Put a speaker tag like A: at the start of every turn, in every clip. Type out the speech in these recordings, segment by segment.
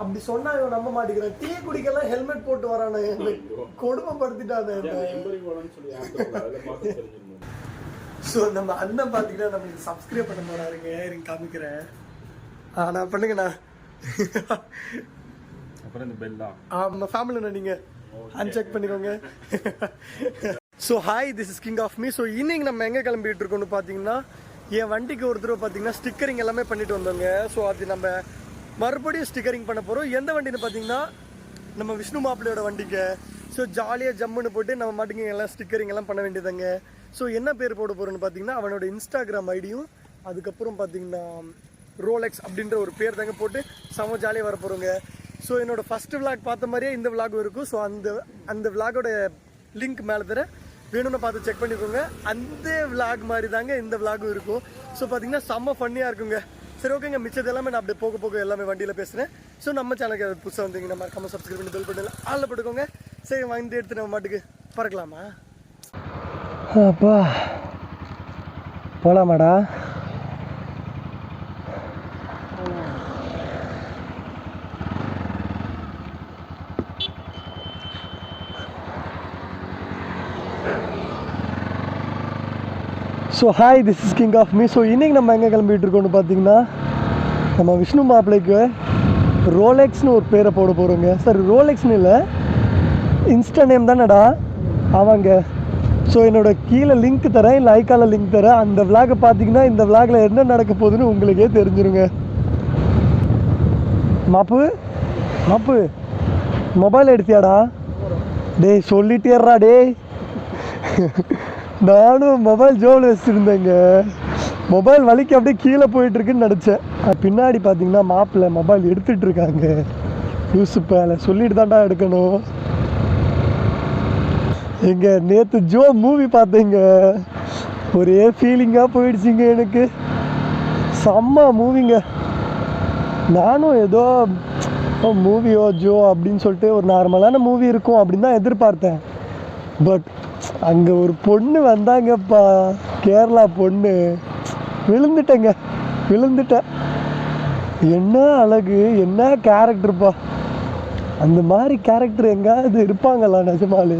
A: அப்படி சொன்னா இவன் நம்ப மாட்டேங்கிறான். டீ குடிக்கலாம் ஹெல்மெட் போட்டு வரானே, கொடுமைப்படுத்திட்டானே. ஸோ நம்ம அண்ணன் பார்த்தீங்கன்னா நம்மளுக்கு சப்ஸ்கிரைப் பண்ண போறாருங்க. எனக்கு காமிக்கிறேன். நான் பண்ணுங்கண்ணா.
B: அப்புறம் இந்த பெல் தான்.
A: நம்ம ஃபேமிலிண்ணா, நீங்கள் அன்செக் பண்ணிக்கோங்க. So hi, this is king of me. So இன்னைக்கு நம்ம எங்கே கிளம்பிட்டு இருக்கோம்னு பார்த்தீங்கன்னா, என் வண்டிக்கு ஒரு தடவை பார்த்தீங்கன்னா ஸ்டிக்கரிங் எல்லாமே பண்ணிட்டு வந்தோங்க. ஸோ அது நம்ம மறுபடியும் ஸ்டிக்கரிங் பண்ண போகிறோம். எந்த வண்டின்னு பார்த்தீங்கன்னா நம்ம விஷ்ணு மாப்பிள்ளையோட வண்டிங்க. ஸோ ஜாலியாக ஜம்முன்னு போட்டு நம்ம மாட்டுங்க எல்லாம் ஸ்டிக்கரிங் எல்லாம் பண்ண வேண்டியதாங்க. ஸோ என்ன பேர் போட போகிறோன்னு பார்த்தீங்கன்னா அவனோட இன்ஸ்டாகிராம் ஐடியும், அதுக்கப்புறம் பார்த்தீங்கன்னா ரோலெக்ஸ் அப்படின்ற ஒரு பேர் தாங்க போட்டு செம ஜாலியாக வர போகிறோங்க. ஸோ என்னோடய ஃபஸ்ட்டு விளாக் பார்த்த மாதிரியே இந்த விளாகும் இருக்கும். ஸோ அந்த விளாகோட லிங்க் மேலே தர வேணும்னு பார்த்து செக் பண்ணிக்கோங்க. அந்த விளாக் மாதிரி தாங்க இந்த விளாகும் இருக்கும். ஸோ பார்த்தீங்கன்னா செம்ம ஃபன்னியாக இருக்குங்க. சரி ஓகேங்க, மிச்சது எல்லாமே நான் அப்படியே போக போக எல்லாமே வண்டியில் பேசுகிறேன். ஸோ நம்ம சேனலுக்கு அது புதுசாக வந்தீங்கன்னா மறக்காம சப்ஸ்கிரைப் பண்ணி பெல் பட்டனில் ஆளில் போட்டுக்கோங்க. சரி வாங்கி எடுத்து நம்ம மாட்டுக்கு பறக்கலாமா? அப்பா போகலாமாடா? So hi, this is king of me. So இன்றைக்கி நம்ம எங்கே கிளம்பிகிட்டு இருக்கோம்னு பார்த்தீங்கன்னா நம்ம விஷ்ணு மாப்பிள்ளைக்கு ரோலெக்ஸ்னு ஒரு பேரை போட போகிறோங்க. சார் ரோலெக்ஸ்னு இல்லை, இன்ஸ்டா நேம் தானேடா. ஆமாங்க. ஸோ என்னோடய கீழே லிங்க் தரேன், இல்லை ஐக்கால லிங்க் தரேன். அந்த விளாகை பார்த்தீங்கன்னா இந்த விளாகில் என்ன நடக்க போகுதுன்னு உங்களுக்கே தெரிஞ்சிருங்க. மாப்பு மொபைல் எடுத்தியாடா? டேய் சொல்லிட்டேறா டேய். நானும் மொபைல் ஜோவில் வச்சுருந்தேங்க. மொபைல் வலிக்கு அப்படியே கீழே போயிட்டுருக்குன்னு நினச்சேன். பின்னாடி பார்த்தீங்கன்னா மாப்பிள்ளை மொபைல் எடுத்துகிட்டு இருக்காங்க. யூசுப்பேல சொல்லிட்டு தாண்டா எடுக்கணும். எங்க நேற்று ஜோ மூவி பார்த்தேங்க, ஒரே ஃபீலிங்காக போயிடுச்சிங்க எனக்கு. செம்ம மூவிங்க. நானும் ஏதோ மூவியோ ஜோ அப்படின்னு சொல்லிட்டு ஒரு நார்மலான மூவி இருக்கும் அப்படின்னு தான் எதிர்பார்த்தேன். பட் அங்கே ஒரு பொண்ணு வந்தாங்கப்பா, கேரளா பொண்ணு. விழுந்துட்டேன். என்ன அழகு, என்ன கேரக்டர்ப்பா. அந்த மாதிரி கேரக்டர் எங்காவது இருப்பாங்களா நிஜமாலே?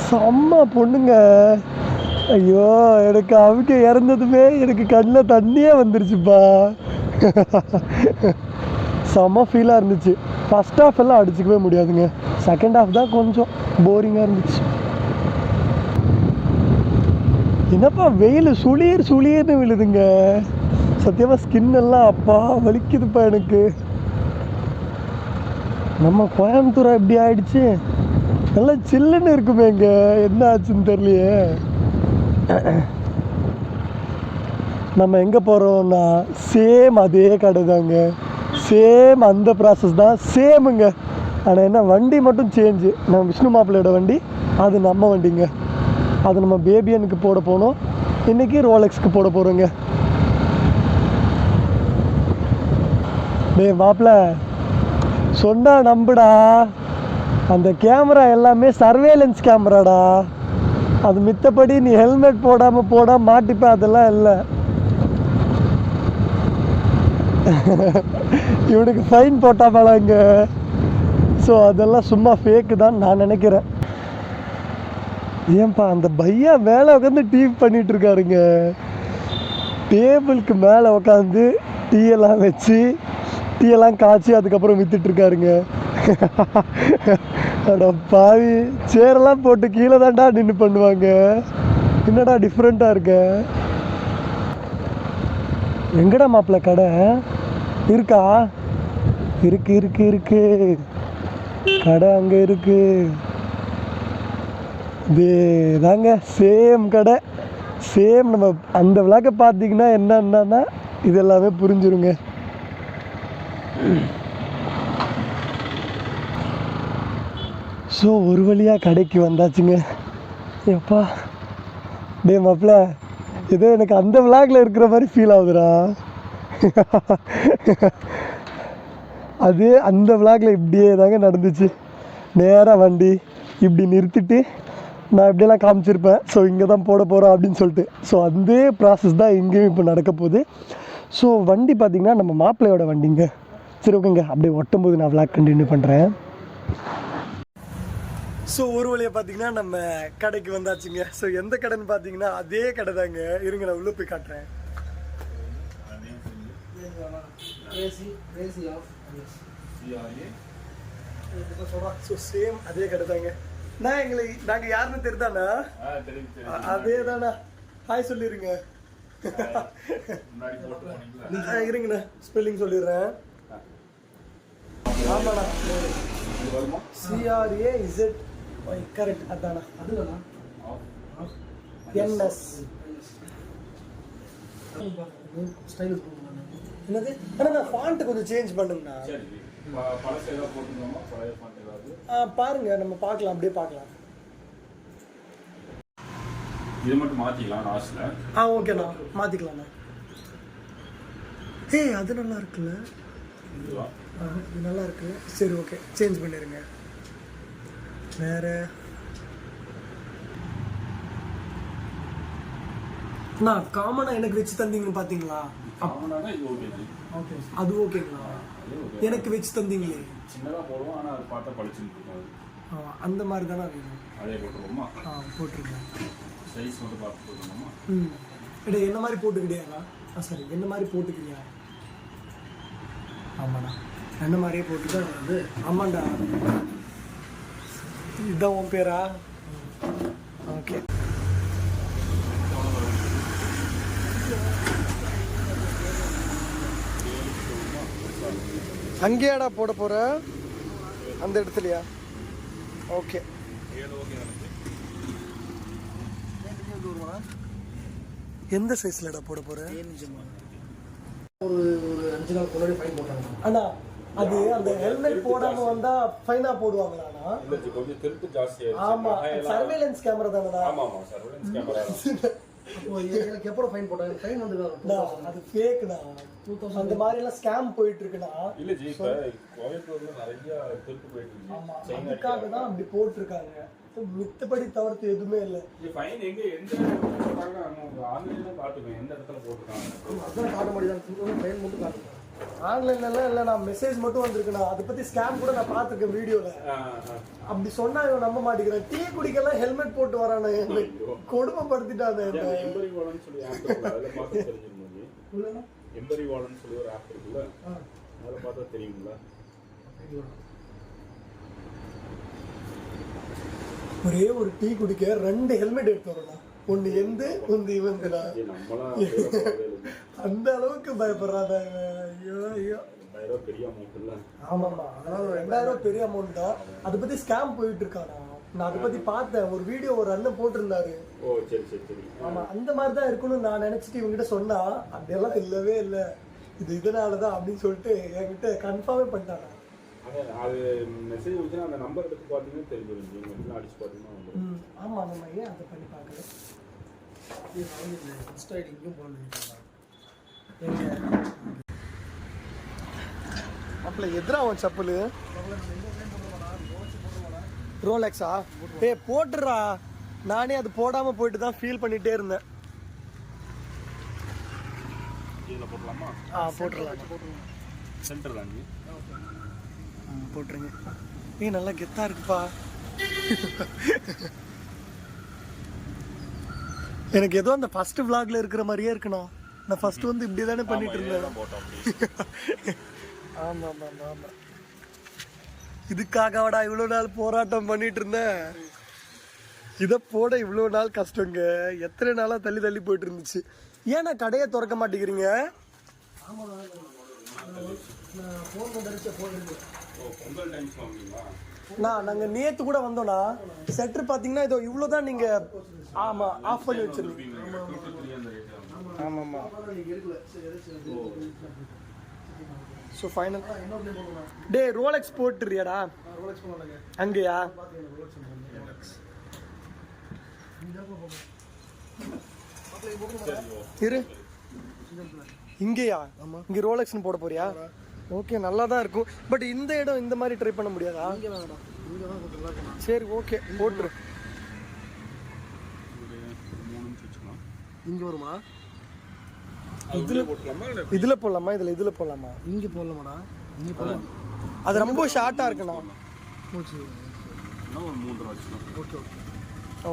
A: செம்ம பொண்ணுங்க. ஐயோ, எனக்கு அவங்க இறந்ததுமே எனக்கு கண்ணில் தண்ணியே வந்துருச்சுப்பா. செம்ம ஃபீலாக இருந்துச்சு. ஃபஸ்ட் ஹாஃப் எல்லாம் அடிச்சிக்கவே முடியாதுங்க. செகண்ட் ஹாஃப் தான் கொஞ்சம் போரிங்காக இருந்துச்சு. என்னப்பா வெயில் சுளீர்னு விழுதுங்க. சத்தியமாக ஸ்கின் எல்லாம் அப்பா வலிக்குதுப்பா எனக்கு. நம்ம கோயம்புத்தூர் எப்படி ஆயிடுச்சு? நல்லா சில்லுன்னு இருக்குமேங்க, என்ன ஆச்சுன்னு தெரியலையே. நம்ம எங்கே போகிறோம்னா சேம் அதே கடை தாங்க, சேம் அந்த ப்ராசஸ் தான், சேமுங்க. ஆனால் என்ன வண்டி மட்டும் சேஞ்சு. நம்ம விஷ்ணு மாப்பிள்ளையோட வண்டி, அது நம்ம வண்டிங்க. அது நம்ம பேபியனுக்கு போட போனோம். இன்றைக்கி ரோலெக்ஸ்க்கு போட போகிறோங்க. டே மாப்பிள்ள சொன்னா நம்புடா, அந்த கேமரா எல்லாமே சர்வேலன்ஸ் கேமராடா. அது மித்தபடி நீ ஹெல்மெட் போடாமல் மாட்டிப்ப, அதெல்லாம் இல்லை. இவனுக்கு ஃபைன் போட்டாமலாங்க. ஸோ அதெல்லாம் சும்மா ஃபேக்கு தான் நான் நினைக்கிறேன். ஏன்பா அந்த பையா மேலே உட்காந்து டிவி பண்ணிட்டு இருக்காருங்க. டேபிளுக்கு மேலே உட்காந்து டீயெல்லாம் வச்சு டீயெல்லாம் காய்ச்சி அதுக்கப்புறம் விற்றுட்ருக்காருங்க. அட பாவி, சேரெல்லாம் போட்டு கீழே தான்டா நின்று பண்ணுவாங்க. என்னடா டிஃப்ரெண்ட்டாக இருக்க. எங்கடா மாப்பிள்ள கடை இருக்கா? இருக்கு கடை அங்கே இருக்கு. இது தாங்க சேம் கடை, சேம். நம்ம அந்த விளக்கை பார்த்தீங்கன்னா என்னன்னா இது எல்லாமே புரிஞ்சிருங்க. ஸோ ஒரு வழியாக கடைக்கு வந்தாச்சுங்க. எப்பா டே மாப்பிள்ள, ஏதோ எனக்கு அந்த விளாகில் இருக்கிற மாதிரி ஃபீல் ஆகுதுடா. அது அந்த விளாகில் இப்படியே தாங்க நடந்துச்சு. நேராக வண்டி இப்படி நிறுத்திட்டு நான் இப்படியெல்லாம் காமிச்சிருப்பேன். ஸோ இங்கே தான் போட போகிறோம் அப்படின்னு சொல்லிட்டு. ஸோ அந்த ப்ராசஸ் தான் இங்கேயும் இப்போ நடக்க போகுது. ஸோ வண்டி பார்த்திங்கன்னா நம்ம மாப்பிள்ளையோட வண்டிங்க. சரி ஓகேங்க, அப்படியே ஒட்டும் போது நான் விளாக் கண்டினியூ பண்ணுறேன். ஸோ ஒரு வழியாக பார்த்தீங்கன்னா நம்ம கடைக்கு வந்தாச்சுங்க. ஸோ எந்த கடைன்னு பார்த்தீங்கன்னா அதே கடை தாங்க. இருங்க நான் உள்ளே போய் காட்டுறேன். ஸோ சேம் அதே கடை தாங்க. நான் நாங்கள் யாருன்னு தெரியுதாண்ணா? அதே தானா. ஹாய் சொல்லிடுங்க. இருங்கண்ணா ஸ்பெல்லிங் சொல்லிடுறேன். ஆமாண்ணா, CRAZY கரெக்ட், அதாண்ணா. NS என்னது? ஆனால் நான் ஃபாண்ட்டு கொஞ்சம் சேஞ்ச் பண்ணுங்கண்ணா. பாருங்க, நம்ம பார்க்கலாம், அப்படியே பார்க்கலாம்.
B: இது மட்டும் மாத்திக்கலாம் லாஸ்ட்ல.
A: ஓகேண்ணா, மாத்திக்கலாம்ண்ணா. அது நல்லா இருக்குல்ல, இது நல்லா இருக்கு. சரி ஓகே, சேஞ்ச் பண்ணிடுங்க. வேற நான் காமனாக எனக்கு வச்சு தந்தீங்கன்னு பார்த்தீங்களா? அது ஓகேங்களா? எனக்கு வச்சு தந்தீங்களே,
B: சின்னதாக போடுவோம், ஆனால் அது பார்த்தா பளிச்சுன்னு இருக்கும்.
A: அந்த மாதிரி தானே வேணும்.
B: அதே போட்டுருவோமா?
A: போட்டுருங்க.
B: சைஸ் மட்டும் பார்த்து போட்டுருவோமா?
A: இல்லை என்ன மாதிரி போட்டுக்கிட்டியாண்ணா? சரி, என்ன மாதிரி போட்டுக்கிறியா? ஆமாண்ணா, என்ன மாதிரியே போட்டுதான் வந்து. ஆமாண்டா, இதுதான் உன் பேரா? ஓகே. அங்கேயாடா போட போற? அந்த இடத்துலையா? ஓகே. எந்த சைஸ்லடா போட போற?
C: ஒரு 5 நாள் முன்னாடி ஃபைன் போட்டாங்க.
A: அண்ணா அது அந்த ஹெல்மெட் போடாம வந்தா ஃபைனா போடுவாங்களாண்ணா?
B: இல்ல கொஞ்சம் திருட்டு ஜாஸ்தியா இருக்கு.
A: ஆமா, சர்வேலன்ஸ் கேமரா தானடா.
B: ஆமா சர்வேலன்ஸ் கேமரா.
C: அப்போ எனக்கு எப்போ ஃபைன் போட்டாங்க? ஃபைன் வந்துடா,
A: அது ஃபேக்டா. 2000 அந்த மாதிரி எல்லாம் ஸ்கேம் போயிட்டு இருக்குடா.
B: இல்ல ஜி, இப்ப கோயம்புத்தூர்ல நிறைய திருட்டு போயிட்டு இருக்கு.
A: ஆமா, அதுக்காக தான் அப்படி போட்டுருக்காங்க. மித்தபடி தவிர்த்து எதுவுமே இல்லை.
B: ஃபைன் எங்க எந்த போட்டாங்க? ஆன்லைன்ல காட்டுவேன் எந்த இடத்துல போட்டுருக்காங்க.
C: அதான் காட்ட முடியாது, ஃபைன் மட்டும் காட்டுங்க.
A: ஆன்லைன்லாம் இல்லை, நான் மெசேஜ் மட்டும் வந்திருக்குண்ணா. அதை பற்றி ஸ்கேம் கூட நான் பார்த்துருக்கேன் வீடியோவில். அப்படி சொன்னா இவன் நம்ப மாட்டேங்கிறேன். டீ குடிக்கலாம் ஹெல்மெட் போட்டு வரானே, கொடுமைப்படுத்திட்டாங்க.
B: எம்பரி வாலன்னு சொல்லி ஆப் இருக்குல்ல, அதுல பார்த்தா தெரிஞ்சிருந்தது. எம்பரி வாலன்னு சொல்லி ஒரு ஆப் இருக்குல்ல, அதுல பார்த்தா தெரியுங்களா?
A: ஒரே ஒரு டீ குடிக்க 2 ஹெல்மெட் எடுத்து வரணும். ஒன்று எந்து, ஒன்று இவந்துடா. அந்த அளவுக்கு பயப்படுறாங்க. ஐயோ ஐயோ,
B: பெரிய அமௌண்ட் இல்ல.
A: ஆமாம்மா, அதாவது 2000 பெரிய அமௌண்ட் தான். அதை பத்தி ஸ்கேம் போயிட்டு இருக்கானா? நான் அதை பத்தி பார்த்தேன், ஒரு வீடியோ ஒரு அண்ணன் போட்டிருந்தாரு.
B: ஓ சரி சரி சரி.
A: ஆமா, அந்த மாதிரி தான் இருக்கணும்னு நான் நினைச்சிட்டு இவங்ககிட்ட சொன்னா, அப்படியெல்லாம் இல்லவே இல்லை, இது இதனாலதான் அப்படின்னு சொல்லிட்டு என்கிட்ட கன்ஃபார்மே பண்ணிட்டாங்க.
B: அது மெசேஜ் வந்துச்சுன்னா அந்த நம்பர் எடுத்து பார்த்தீங்கன்னா தெரிஞ்சிடும். நீங்கள் அடிச்சு பார்த்தீங்கன்னா
A: ஆமா, நம்ம ஏன் அதை பண்ணி பார்க்கல?
C: இன்ஸ்டா ஐடி இங்கேயும் போடணும்.
A: அப்பல எதிரா அவன் செப்பலு ரோலெக்ஸா? போட்டுறா. நானே அது போடாம போயிட்டு தான் ஃபீல் பண்ணிட்டே இருந்தேன்.
B: இதில் போடலாமா?
A: போட்டுடலாம்.
B: சென்டர் தான்
A: போட்டுருங்க. நல்லா கெத்தா இருக்குப்பா. எனக்கு ஏதோ அந்த ஃபர்ஸ்ட் vlogல இருக்கிற மாதிரியே இருக்கணும். நான் ஃபர்ஸ்ட் வந்து இப்படி தானே பண்ணிட்டு இருந்தேன். ஆமா ஆமா ஆமா, இதுக்காகவாடா இவ்வளோ நாள் போராட்டம் பண்ணிட்டு இருந்தேன். இதை போட இவ்வளோ நாள் கஷ்டங்க. எத்தனை நாளாக தள்ளி தள்ளி போயிட்டு இருந்துச்சு. ஏன்னா கடையை திறக்க மாட்டேங்கிறீங்க? நாங்கள் நேற்று கூட வந்தோம்னா செட்டர் பார்த்தீங்கன்னா இதோ இவ்வளோ தான். நீங்கள் ஆமாம் ஆஃப் பண்ணி வச்சிருந்தீங்க. ஆமாம்மா. ஸோ ஃபைனல் டே ரோலெக்ஸ் போட்டுறியாடா? அங்கேயா? இரு, இங்கேயா? இங்கே ரோலெக்ஸ்னு போட போறியா? ஓகே, நல்லா தான் இருக்கும். பட் இந்த இடம் இந்த மாதிரி ட்ரை பண்ண முடியாதா? சரி ஓகே, போட்டுரு.
C: இங்கே வருமா?
A: இதில் போடலாமா? இதில் போடலாமா?
C: இங்கே போடலாமாடா?
A: அது ரொம்ப ஷார்ட்டாக இருக்குண்ணா.
C: போச்சு.
B: இன்னும் ஒரு 3.5 வச்சுக்கலாம்.
C: Okay okay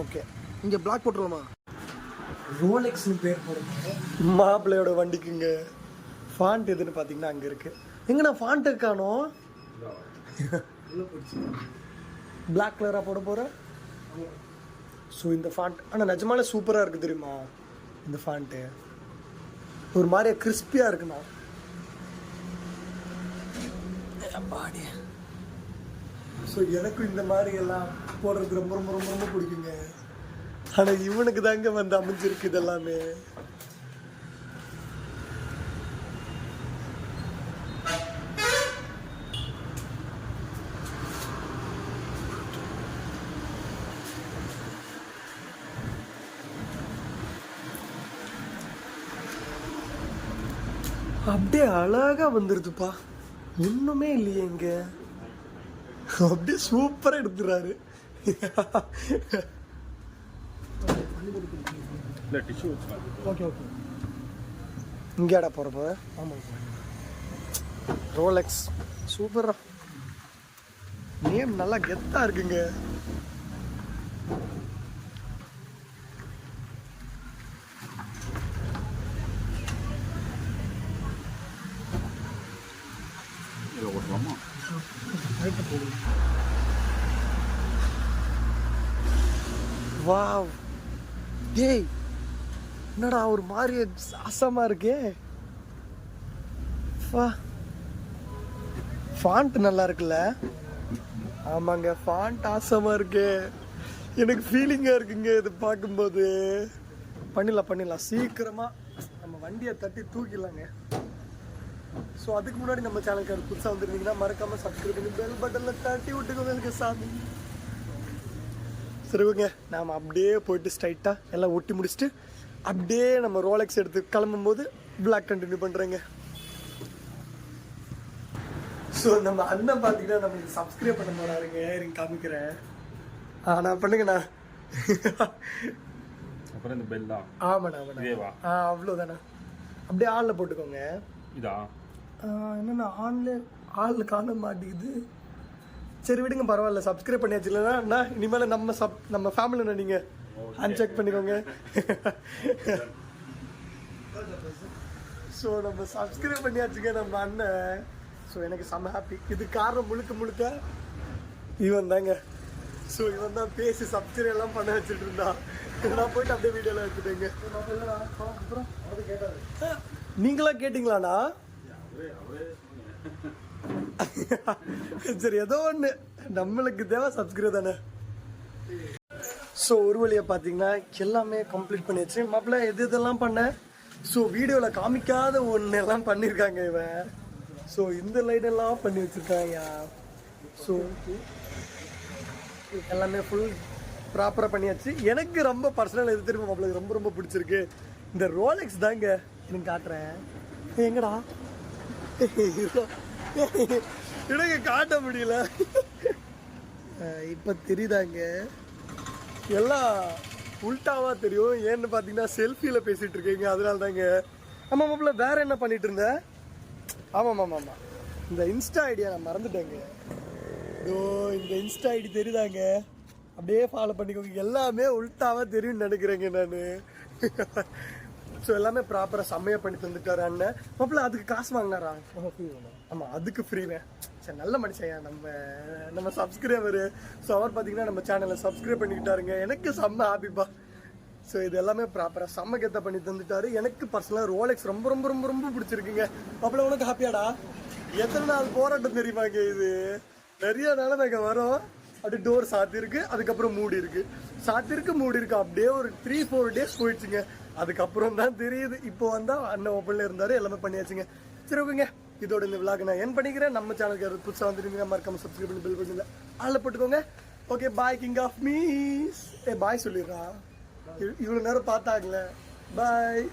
A: okay.
C: இங்கே பிளாக் போட்டுருவோமா? ரோலெக்ஸ்னு பேர் போடுங்க.
A: மாப்பிள்ளையோட வண்டிக்குங்க ஃபாண்ட் எதுன்னு பார்த்தீங்கன்னா அங்கே இருக்குது. எங்கண்ணா ஃபாண்ட்டு காணோம்?
C: உள்ள போச்சு.
A: பிளாக் கலராக போட போகிறேன். ஸோ இந்த ஃபாண்ட் ஆனால் நிஜமாலே சூப்பராக இருக்குது தெரியுமா? இந்த ஃபாண்ட்டு ஒரு மாதிரியா கிறிஸ்பியாக இருக்குண்ணா. பாடி. ஸோ எனக்கும் இந்த மாதிரி எல்லாம் போடுறது ரொம்ப ரொம்ப ரொம்ப ரொம்ப பிடிக்குங்க. ஆனால் இவனுக்கு தாங்க வந்து அமைஞ்சிருக்கு இது எல்லாமே. அப்படியே அழகா வந்துருதுப்பா. ஒண்ணுமே இல்லையே இங்க. அப்படியே சூப்பரா எடுத்துறாரு.
B: இல்லை டிஷ்யூ வச்சுக்கலாம்.
C: Okay okay.
A: இங்கேடா போறப்ப
C: ஆமாம் சார்.
A: ரோலெக்ஸ் சூப்பரா. நேம் நல்லா கெத்தா இருக்குங்க.
B: இதை ஓட்டலாமா?
C: ரைட்டு போடுங்க.
A: வாவ். டேய் என்னடா ஒரு மாதிரி அசமா இருக்கே. வா. ஃபாண்ட் நல்லா இருக்குல்ல? ஆமாங்க ஃபாண்ட் ஆசமா இருக்கு. எனக்கு ஃபீலிங்காக இருக்குங்க இது பார்க்கும்போது. பண்ணிடலாம் சீக்கிரமாக நம்ம வண்டியை தட்டி தூக்கிடலாங்க. ஸோ அதுக்கு முன்னாடி நம்ம சேனலுக்கு புதுசாக வந்துருந்தீங்கன்னா மறக்காமல் சப்ஸ்கிரைப் பண்ணி பெல் பட்டனில் தட்டி விட்டுக்கோங்க எனக்கு சாமி. சரி ஓகே, நாம் அப்படியே போயிட்டு ஸ்ட்ரைட்டாக எல்லாம் ஒட்டி முடிச்சுட்டு அப்படியே நம்ம ரோலெக்ஸ் எடுத்து கிளம்பும்போது பிளாக் கண்டினியூ பண்ணுறேங்க. ஸோ நம்ம அண்ணன் பார்த்தீங்கன்னா நம்மளுக்கு சப்ஸ்கிரைப் பண்ண போறாருங்க. எனக்கு காமிக்கிறேன். நான் பண்ணுங்கண்ணா.
B: அப்புறம் இந்த பெல் தான்.
A: ஆமாண்ணா.
B: இதேவா?
A: அவ்வளோதாண்ணா. அப்படியே ஆளில் போட்டுக்கோங்க.
B: இதா
A: என்னண்ணா ஆளில் காண மாட்டேங்குது. சரி விடுங்க பரவாயில்ல, சப்ஸ்கிரைப் பண்ணியாச்சு இல்லைண்ணா. இனிமேல் நம்ம ஃபேமிலிண்ணா. நீங்கள் அன்செக் பண்ணிக்கோங்க. ஸோ நம்ம சப்ஸ்கிரைப் பண்ணியாச்சுங்க நம்ம அண்ணன். ஸோ எனக்கு செம்ம ஹாப்பி. இது காரணம் முழுக்க இவன் தாங்க. ஸோ இவன் தான் பேசி சப்ஸ்கிரைப் எல்லாம் பண்ண வச்சுட்டு இருந்தான். நான் போயிட்டு அப்படியே வீடியோலாம் எடுத்துட்டேங்க. அப்புறம் நீங்களா கேட்டிங்களாண்ணா? சரி ஏதோ ஒன்று, நம்மளுக்கு தேவை சப்ஸ்கிரைப் தானே. ஸோ ஒரு வழியாக பார்த்தீங்கன்னா எல்லாமே கம்ப்ளீட் பண்ணியாச்சு. மாப்பிள்ள இதெல்லாம் பண்ணேன். ஸோ வீடியோவில் காமிக்காத ஒன்று எல்லாம் பண்ணியிருக்காங்க இவன். ஸோ இந்த லைட்டெல்லாம் பண்ணி வச்சுருக்காங்க. ஸோ எல்லாமே ஃபுல் ப்ராப்பராக பண்ணியாச்சு. எனக்கு ரொம்ப பர்சனல் எது தெரியுமா மாப்பிள்ள ரொம்ப ரொம்ப பிடிச்சிருக்கு? இந்த ரோலெக்ஸ் தாங்க. எனக்கு காட்டுறேன். எங்கடா எனக்கு காட்ட முடியல. இப்போ தெரியுதாங்க. எல்லாம் உல்டாவா தெரியும். ஏன்னு பார்த்தீங்கன்னா செல்ஃபியில் பேசிகிட்டு இருக்கீங்க, அதனால தாங்க. ஆமாம் மாப்பிள்ள வேற என்ன பண்ணிட்டு இருந்தேன்? ஆமாம் இந்த இன்ஸ்டா ஐடியா நான் மறந்துட்டேங்க. இதோ இந்த இன்ஸ்டா ஐடி தெரியுதாங்க? அப்படியே ஃபாலோ பண்ணிக்கோங்க. எல்லாமே உல்டாவாக தெரியும்னு நினைக்கிறேங்க நான். ஸோ எல்லாமே ப்ராப்பராக செம்மையாக பண்ணி தந்துட்டாரு அண்ணன். மாப்பிள்ள அதுக்கு காசு வாங்கினாரா? ஆமாம் அதுக்கு ஃப்ரீங்க. சரி நல்ல மனுஷன் நம்ம சப்ஸ்கிரைபரு. ஸோ அவர் பார்த்தீங்கன்னா நம்ம சேனலை சப்ஸ்கிரைப் பண்ணிக்கிட்டாருங்க. எனக்கு செம்ம ஹாப்பிப்பா. ஸோ இது எல்லாமே ப்ராப்பராக செம்ம கெத்த பண்ணி தந்துட்டாரு. எனக்கு பர்சனலாக ரோலெக்ஸ் ரொம்ப ரொம்ப ரொம்ப ரொம்ப பிடிச்சிருக்குங்க. மாப்பிள்ள உனக்கு ஹாப்பியாடா? எத்தனை நாள் போராட்டம் தெரியுமாங்க இது? நிறைய நாள் நாங்கள் வரோம். அப்படி டோர் சாத்திருக்கு, அதுக்கப்புறம் மூடி இருக்கு, அப்படியே ஒரு 3-4 டேஸ் போயிடுச்சுங்க. அதுக்கப்புறம் தான் தெரியுது. இப்போ வந்தா அண்ணன் ஓப்பன்ல இருந்தாரு, எல்லாமே பண்ணியாச்சுங்க. சரி ஓகேங்க, இதோட இந்த விளாக் நான் என் பண்ணிக்கிறேன். நம்ம சேனலுக்கு புதுசாக வந்துருந்தீங்க மறக்காம சப்ஸ்கிரைப் பண்ணி பெல் பட்டன்ல ஆள போட்டுக்கோங்க. ஓகே பாய் கிங் ஆஃப் மீஸ். பாய் சொல்லிடுறா. இவ்வளோ நேரம் பார்த்தாங்களே. பாய்.